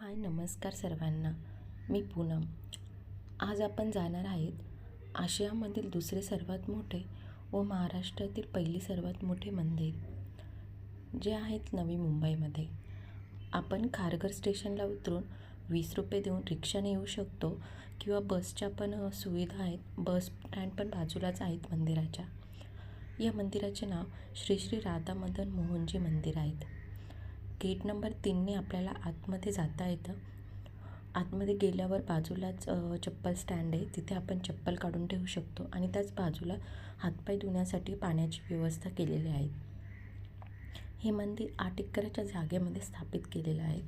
हाय नमस्कार सर्वांना. मी पूनम. आज आपण जाणार आहेत आशियामधील दुसरे सर्वात मोठे व महाराष्ट्रातील पहिली सर्वात मोठे मंदिर जे आहेत नवी मुंबईमध्ये. आपण खारघर स्टेशनला उतरून 20 रुपये देऊन रिक्षाने येऊ शकतो किंवा बसच्या पण सुविधा आहेत. बस स्टँड पण बाजूलाच आहेत मंदिराच्या. या मंदिराचे नाव श्री श्री राधा मदन मोहनजी मंदिर आहेत. गेट नंबर 3ने आपल्याला आतमध्ये जाता येतं. आतमध्ये गेल्यावर बाजूलाच चप्पल स्टँड आहे, तिथे आपण चप्पल काढून ठेवू शकतो आणि त्याच बाजूला हातपाय धुण्यासाठी पाण्याची व्यवस्था केलेली आहे. हे मंदिर 8 एकराच्या जागेमध्ये स्थापित केलेलं आहे.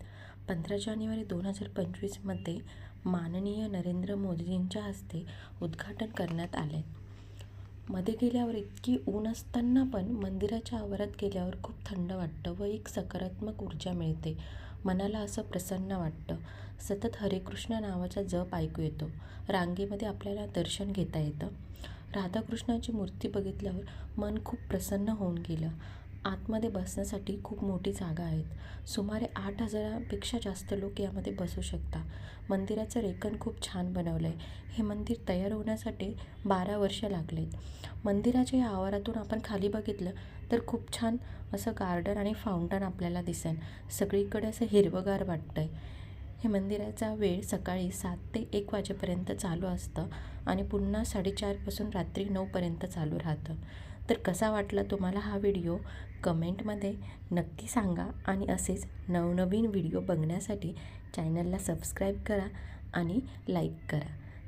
15 जानेवारी 2025मध्ये माननीय नरेंद्र मोदींच्या हस्ते उद्घाटन करण्यात आले. मध्ये गेल्यावर इतकी ऊन असताना पण मंदिराच्या आवारात गेल्यावर खूप थंड वाटतं व एक सकारात्मक ऊर्जा मिळते. मनाला असं प्रसन्न वाटतं. सतत हरेकृष्ण नावाचा जप ऐकू येतो. रांगेमध्ये आपल्याला दर्शन घेता येतं. राधाकृष्णाची मूर्ती बघितल्यावर मन खूप प्रसन्न होऊन गेलं. आतमध्ये बसण्यासाठी खूप मोठी जागा आहेत. सुमारे 8,000पेक्षा जास्त लोक यामध्ये बसू शकतात. मंदिराचं रेखन खूप छान बनवलं आहे. हे मंदिर तयार होण्यासाठी 12 वर्ष लागलेत. मंदिराच्या या आवारातून आपण खाली बघितलं तर खूप छान असं गार्डन आणि फाउंटन आपल्याला दिसेल. सगळीकडे असं हिरवंगार वाटतंय. हे मंदिराचा वेळ सकाळी 7 ते 1 वाजेपर्यंत चालू असतं आणि पुन्हा 4:30 पासून रात्री 9पर्यंत चालू राहतं. तर कसा वाटला तुम्हाला हा व्हिडिओ कमेंटमध्ये नक्की सांगा आणि असेच नवनवीन व्हिडिओ बघण्यासाठी चॅनलला सबस्क्राईब करा आणि लाईक करा.